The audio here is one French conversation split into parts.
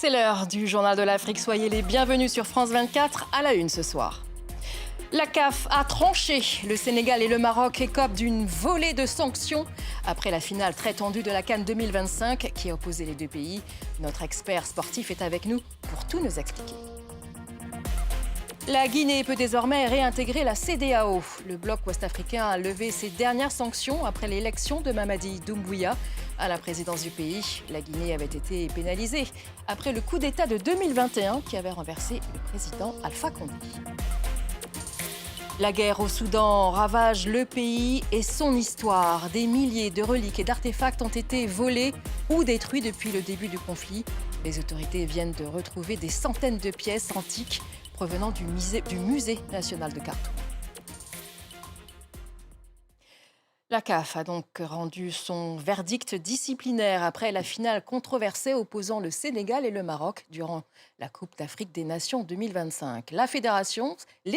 C'est l'heure du Journal de l'Afrique. Soyez les bienvenus sur France 24 à la une ce soir. La CAF a tranché. Le Sénégal et le Maroc écopent d'une volée de sanctions après la finale très tendue de la CAN 2025 qui a opposé les deux pays. Notre expert sportif est avec nous pour tout nous expliquer. La Guinée peut désormais réintégrer la CEDEAO. Le bloc ouest-africain a levé ses dernières sanctions après l'élection de Mamadi Doumbouya à la présidence du pays. La Guinée avait été pénalisée après le coup d'État de 2021 qui avait renversé le président Alpha Condé. La guerre au Soudan ravage le pays et son histoire. Des milliers de reliques et d'artefacts ont été volés ou détruits depuis le début du conflit. Les autorités viennent de retrouver des centaines de pièces antiques provenant du musée national de Khartoum. La CAF a donc rendu son verdict disciplinaire après la finale controversée opposant le Sénégal et le Maroc durant la Coupe d'Afrique des Nations 2025. Les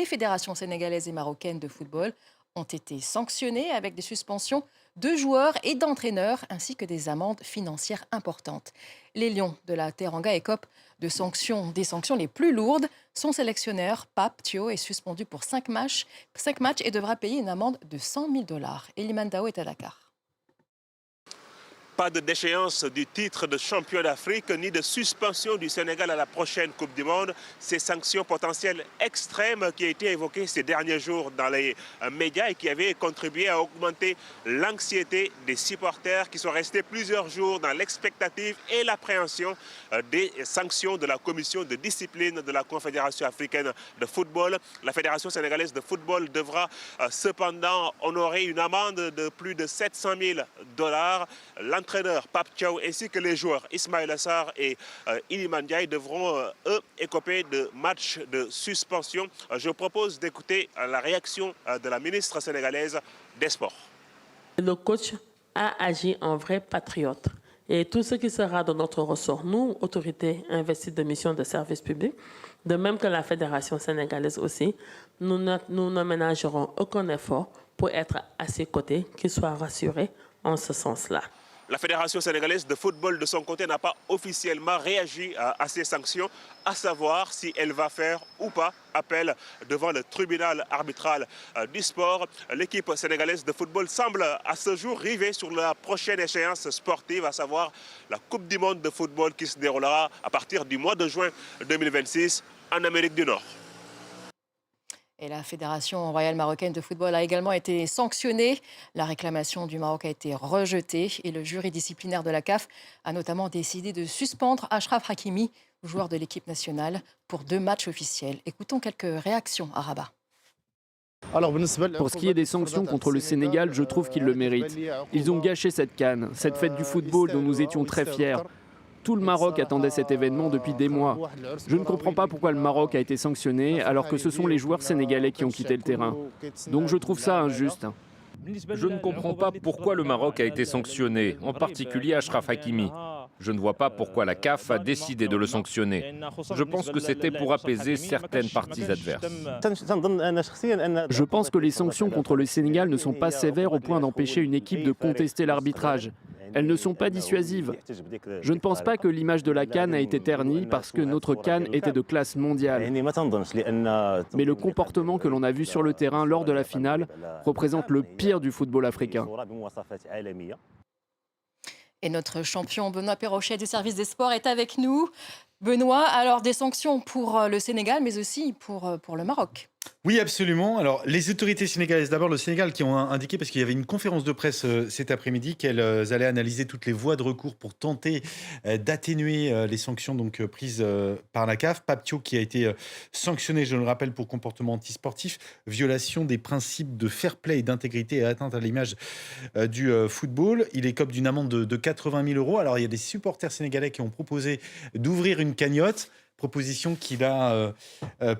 fédérations sénégalaises et marocaines de football ont été sanctionnées avec des suspensions de joueurs et d'entraîneurs ainsi que des amendes financières importantes. Les Lions de la Teranga écopent des sanctions les plus lourdes. Son sélectionneur, Pape Thiaw, est suspendu pour 5 matchs et devra payer une amende de $100 000. Eliman Dao est à Dakar. Pas de déchéance du titre de champion d'Afrique ni de suspension du Sénégal à la prochaine Coupe du Monde. Ces sanctions potentielles extrêmes qui ont été évoquées ces derniers jours dans les médias et qui avaient contribué à augmenter l'anxiété des supporters qui sont restés plusieurs jours dans l'expectative et l'appréhension des sanctions de la commission de discipline de la Confédération africaine de football. La Fédération sénégalaise de football devra cependant honorer une amende de plus de $700 000. L'entraîneur Pape Thiaw ainsi que les joueurs Ismaïla Sarr et Iliman Ndiaye devront, eux, écoper de matchs de suspension. Je propose d'écouter la réaction de la ministre sénégalaise des Sports. Le coach a agi en vrai patriote. Et tout ce qui sera de notre ressort, nous, autorités investies de mission de service public, de même que la Fédération sénégalaise aussi, nous ne ménagerons aucun effort pour être à ses côtés, qu'ils soient rassurés en ce sens-là. La Fédération sénégalaise de football, de son côté, n'a pas officiellement réagi à ces sanctions, à savoir si elle va faire ou pas appel devant le tribunal arbitral du sport. L'équipe sénégalaise de football semble à ce jour rivée sur la prochaine échéance sportive, à savoir la Coupe du monde de football qui se déroulera à partir du mois de juin 2026 en Amérique du Nord. Et la Fédération royale marocaine de football a également été sanctionnée. La réclamation du Maroc a été rejetée et le jury disciplinaire de la CAF a notamment décidé de suspendre Achraf Hakimi, joueur de l'équipe nationale, pour 2 matchs officiels. Écoutons quelques réactions à Rabat. Pour ce qui est des sanctions contre le Sénégal, je trouve qu'ils le méritent. Ils ont gâché cette CAN, cette fête du football dont nous étions très fiers. Tout le Maroc attendait cet événement depuis des mois. Je ne comprends pas pourquoi le Maroc a été sanctionné alors que ce sont les joueurs sénégalais qui ont quitté le terrain. Donc je trouve ça injuste. Je ne comprends pas pourquoi le Maroc a été sanctionné, en particulier Achraf Hakimi. Je ne vois pas pourquoi la CAF a décidé de le sanctionner. Je pense que c'était pour apaiser certaines parties adverses. Je pense que les sanctions contre le Sénégal ne sont pas sévères au point d'empêcher une équipe de contester l'arbitrage. Elles ne sont pas dissuasives. Je ne pense pas que l'image de la CAN a été ternie parce que notre CAN était de classe mondiale. Mais le comportement que l'on a vu sur le terrain lors de la finale représente le pire du football africain. Et notre champion Benoît Perrochet du service des sports est avec nous. Benoît, alors des sanctions pour le Sénégal, mais aussi pour le Maroc. Oui, absolument. Alors, les autorités sénégalaises, d'abord le Sénégal, qui ont indiqué, parce qu'il y avait une conférence de presse cet après-midi, qu'elles allaient analyser toutes les voies de recours pour tenter d'atténuer les sanctions donc, prises par la CAF. Pape Thiaw qui a été sanctionné, je le rappelle, pour comportement antisportif, violation des principes de fair play et d'intégrité et atteinte à l'image du football. Il écope d'une amende de 80 000 €. Alors, il y a des supporters sénégalais qui ont proposé d'ouvrir une cagnotte. proposition qu'il a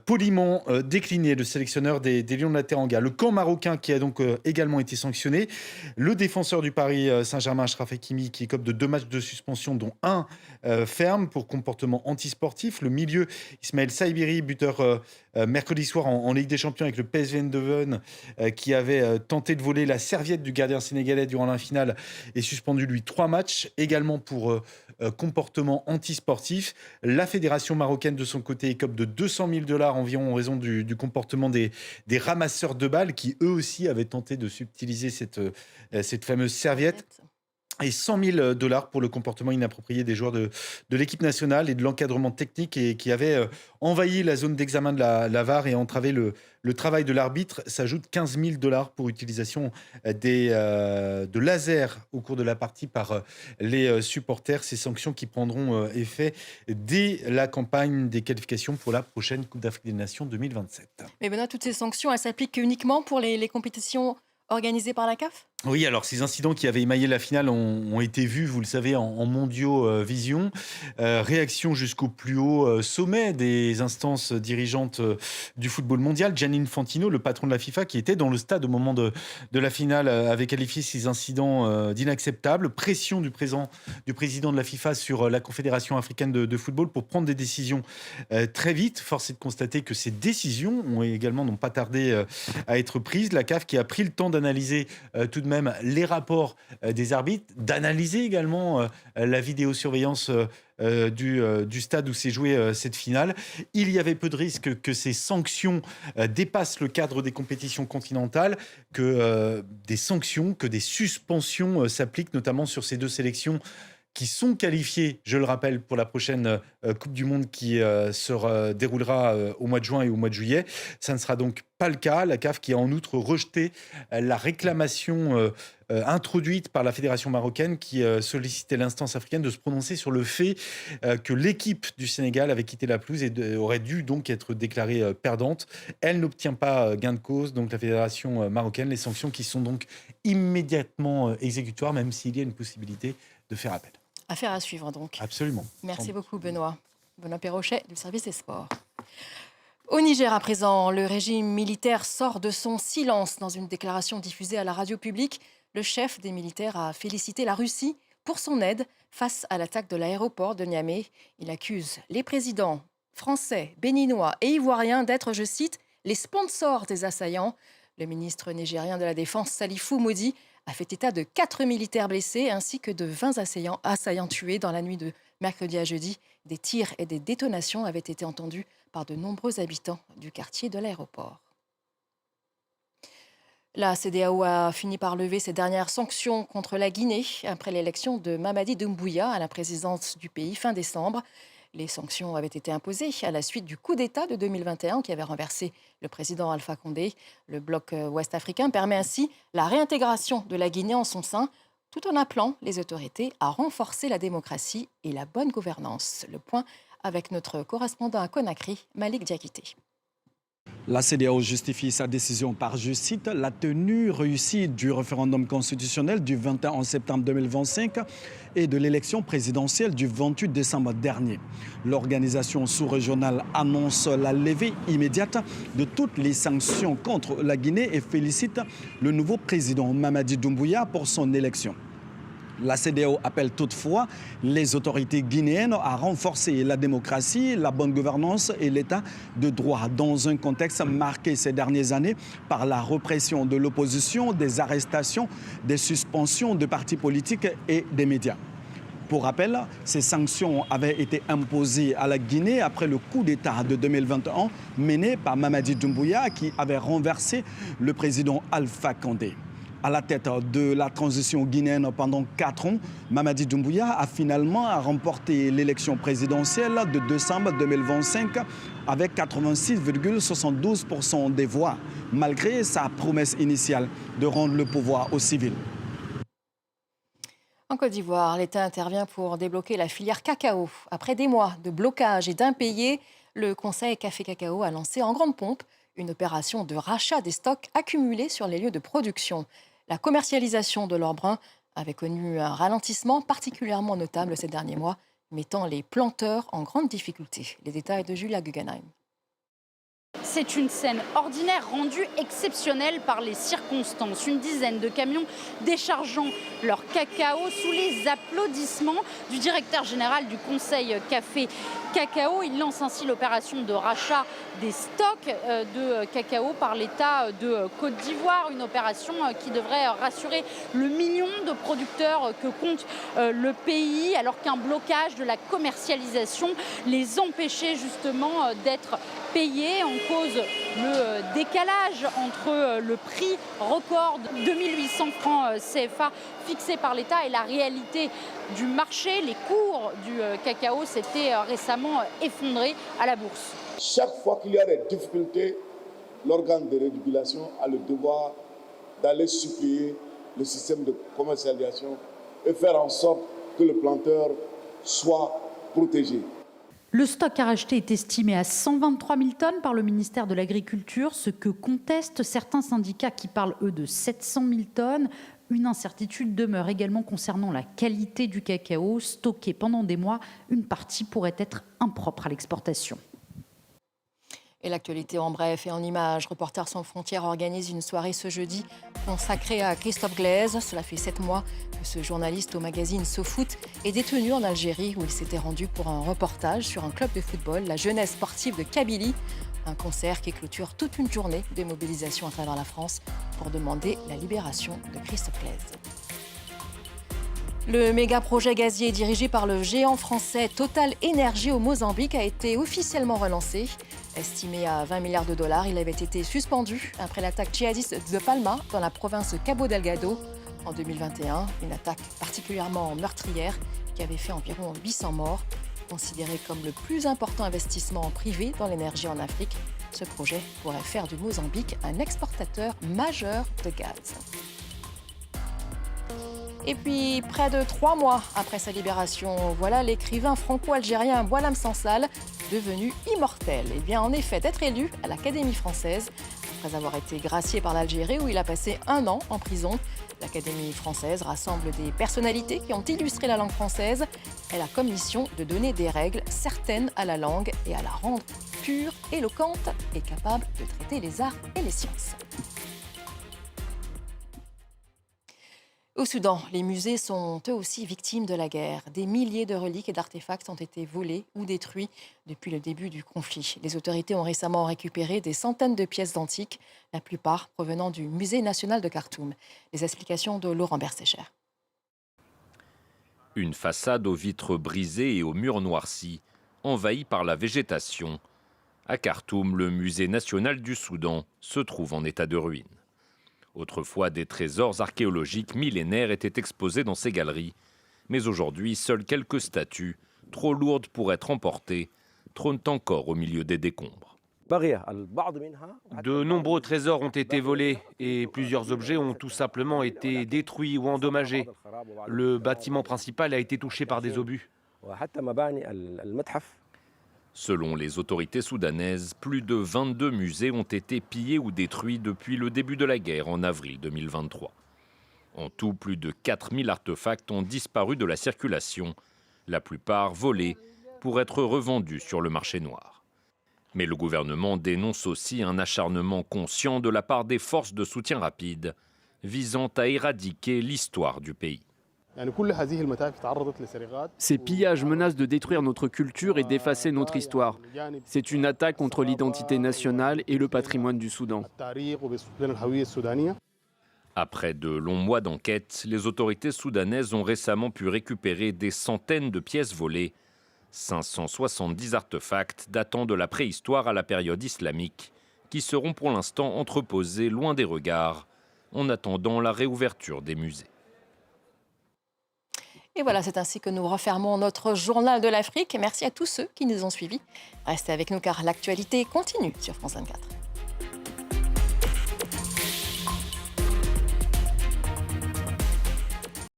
poliment déclinée, le sélectionneur des Lions de la Teranga. Le camp marocain qui a donc également été sanctionné. Le défenseur du Paris Saint-Germain, Achraf Hakimi, qui écope de 2 matchs de suspension, dont un ferme pour comportement antisportif. Le milieu, Ismaël Saibiri, buteur mercredi soir en Ligue des Champions avec le PSV Eindhoven, qui avait tenté de voler la serviette du gardien sénégalais durant la finale, est suspendu, lui, 3 matchs, également pour comportement antisportif. La fédération marocaine, de son côté, écope de 200 000 $ environ en raison du comportement des ramasseurs de balles qui, eux aussi, avaient tenté de subtiliser cette fameuse serviette. Et 100 000 $ pour le comportement inapproprié des joueurs de l'équipe nationale et de l'encadrement technique qui avait envahi la zone d'examen de la VAR et entravé le travail de l'arbitre. S'ajoute 15 000 $ pour utilisation de laser au cours de la partie par les supporters. Ces sanctions qui prendront effet dès la campagne des qualifications pour la prochaine Coupe d'Afrique des Nations 2027. Mais Benoît, toutes ces sanctions, elles s'appliquent uniquement pour les compétitions organisées par la CAF ? Oui, alors ces incidents qui avaient émaillé la finale ont été vus, vous le savez, en Mondiaux Vision. Réaction jusqu'au plus haut sommet des instances dirigeantes du football mondial. Gianni Infantino, le patron de la FIFA, qui était dans le stade au moment de la finale, avait qualifié ces incidents d'inacceptables. Pression du président de la FIFA sur la Confédération africaine de football pour prendre des décisions très vite. Force est de constater que ces décisions n'ont pas tardé à être prises. La CAF qui a pris le temps d'analyser tout de même les rapports des arbitres, d'analyser également la vidéosurveillance du stade où s'est jouée cette finale. Il y avait peu de risques que ces sanctions dépassent le cadre des compétitions continentales, que des sanctions, que des suspensions s'appliquent, notamment sur ces 2 sélections qui sont qualifiés, je le rappelle, pour la prochaine Coupe du Monde qui se déroulera au mois de juin et au mois de juillet. Ça ne sera donc pas le cas. La CAF qui a en outre rejeté la réclamation introduite par la Fédération marocaine qui sollicitait l'instance africaine de se prononcer sur le fait que l'équipe du Sénégal avait quitté la pelouse et aurait dû donc être déclarée perdante. Elle n'obtient pas gain de cause, donc la Fédération marocaine, les sanctions qui sont donc immédiatement exécutoires, même s'il y a une possibilité de faire appel. Affaire à suivre donc. Absolument. Merci beaucoup Benoît. Benoît Perrochet du service des sports. Au Niger à présent, le régime militaire sort de son silence. Dans une déclaration diffusée à la radio publique, le chef des militaires a félicité la Russie pour son aide face à l'attaque de l'aéroport de Niamey. Il accuse les présidents français, béninois et ivoiriens d'être, je cite, les sponsors des assaillants. Le ministre nigérien de la Défense, Salifou Modi, a fait état de 4 militaires blessés ainsi que de 20 assaillants tués dans la nuit de mercredi à jeudi. Des tirs et des détonations avaient été entendus par de nombreux habitants du quartier de l'aéroport. La CEDEAO a fini par lever ses dernières sanctions contre la Guinée après l'élection de Mamadi Doumbouya à la présidence du pays fin décembre. Les sanctions avaient été imposées à la suite du coup d'État de 2021 qui avait renversé le président Alpha Condé. Le bloc ouest-africain permet ainsi la réintégration de la Guinée en son sein, tout en appelant les autorités à renforcer la démocratie et la bonne gouvernance. Le point avec notre correspondant à Conakry, Malik Diakité. La CEDEAO justifie sa décision par, je cite, la tenue réussie du référendum constitutionnel du 21 septembre 2025 et de l'élection présidentielle du 28 décembre dernier. L'organisation sous-régionale annonce la levée immédiate de toutes les sanctions contre la Guinée et félicite le nouveau président Mamadi Doumbouya pour son élection. La CEDEAO appelle toutefois les autorités guinéennes à renforcer la démocratie, la bonne gouvernance et l'état de droit dans un contexte marqué ces dernières années par la répression de l'opposition, des arrestations, des suspensions de partis politiques et des médias. Pour rappel, ces sanctions avaient été imposées à la Guinée après le coup d'État de 2021 mené par Mamadi Doumbouya qui avait renversé le président Alpha Condé. À la tête de la transition guinéenne pendant 4 ans, Mamadi Doumbouya a finalement remporté l'élection présidentielle de décembre 2025 avec 86,72% des voix, malgré sa promesse initiale de rendre le pouvoir aux civils. En Côte d'Ivoire, l'État intervient pour débloquer la filière cacao. Après des mois de blocage et d'impayés, le Conseil Café Cacao a lancé en grande pompe une opération de rachat des stocks accumulés sur les lieux de production. La commercialisation de l'or brun avait connu un ralentissement particulièrement notable ces derniers mois. mettant les planteurs en grande difficulté. Les détails de Julia Guggenheim. C'est une scène ordinaire rendue exceptionnelle par les circonstances. Une dizaine de camions déchargeant leur cacao sous les applaudissements du directeur général du Conseil Café Cacao. Il lance ainsi l'opération de rachat des stocks de cacao par l'État de Côte d'Ivoire. Une opération qui devrait rassurer le million de producteurs que compte le pays, alors qu'un blocage de la commercialisation les empêchait justement d'être payés. En cause le décalage entre le prix record de 2800 francs CFA fixé par l'État et la réalité du marché. Les cours du cacao s'étaient récemment effondrés à la bourse. Chaque fois qu'il y a des difficultés, l'organe de régulation a le devoir d'aller supplier le système de commercialisation et faire en sorte que le planteur soit protégé. Le stock à racheter est estimé à 123 000 tonnes par le ministère de l'Agriculture, ce que contestent certains syndicats qui parlent, eux, de 700 000 tonnes. Une incertitude demeure également concernant la qualité du cacao. Stocké pendant des mois, une partie pourrait être impropre à l'exportation. Et l'actualité en bref et en images. Reporters sans frontières organise une soirée ce jeudi consacrée à Christophe Glaise. Cela fait 7 mois que ce journaliste au magazine SoFoot est détenu en Algérie où il s'était rendu pour un reportage sur un club de football, la jeunesse sportive de Kabylie. Un concert qui clôture toute une journée de mobilisation à travers la France pour demander la libération de Christophe Glaise. Le méga-projet gazier dirigé par le géant français Total Energy au Mozambique a été officiellement relancé. Estimé à 20 milliards de dollars, il avait été suspendu après l'attaque djihadiste de Palma dans la province Cabo Delgado en 2021. Une attaque particulièrement meurtrière qui avait fait environ 800 morts. Considéré comme le plus important investissement privé dans l'énergie en Afrique, ce projet pourrait faire du Mozambique un exportateur majeur de gaz. Et puis, près de 3 mois après sa libération, voilà l'écrivain franco-algérien Boualem Sansal devenu immortel. Il vient en effet d'être élu à l'Académie française, après avoir été gracié par l'Algérie où il a passé 1 an en prison. L'Académie française rassemble des personnalités qui ont illustré la langue française. Elle a comme mission de donner des règles certaines à la langue et à la rendre pure, éloquente et capable de traiter les arts et les sciences. Au Soudan, les musées sont eux aussi victimes de la guerre. Des milliers de reliques et d'artefacts ont été volés ou détruits depuis le début du conflit. Les autorités ont récemment récupéré des centaines de pièces antiques, la plupart provenant du Musée national de Khartoum. Les explications de Laurent Bersécher. Une façade aux vitres brisées et aux murs noircis, envahie par la végétation. À Khartoum, le Musée national du Soudan se trouve en état de ruine. Autrefois, des trésors archéologiques millénaires étaient exposés dans ces galeries. Mais aujourd'hui, seules quelques statues, trop lourdes pour être emportées, trônent encore au milieu des décombres. De nombreux trésors ont été volés et plusieurs objets ont tout simplement été détruits ou endommagés. Le bâtiment principal a été touché par des obus. Selon les autorités soudanaises, plus de 22 musées ont été pillés ou détruits depuis le début de la guerre en avril 2023. En tout, plus de 4000 artefacts ont disparu de la circulation, la plupart volés pour être revendus sur le marché noir. Mais le gouvernement dénonce aussi un acharnement conscient de la part des forces de soutien rapide, visant à éradiquer l'histoire du pays. Ces pillages menacent de détruire notre culture et d'effacer notre histoire. C'est une attaque contre l'identité nationale et le patrimoine du Soudan. Après de longs mois d'enquête, les autorités soudanaises ont récemment pu récupérer des centaines de pièces volées, 570 artefacts datant de la préhistoire à la période islamique, qui seront pour l'instant entreposés loin des regards, en attendant la réouverture des musées. Et voilà, c'est ainsi que nous refermons notre journal de l'Afrique. Merci à tous ceux qui nous ont suivis. Restez avec nous car l'actualité continue sur France 24.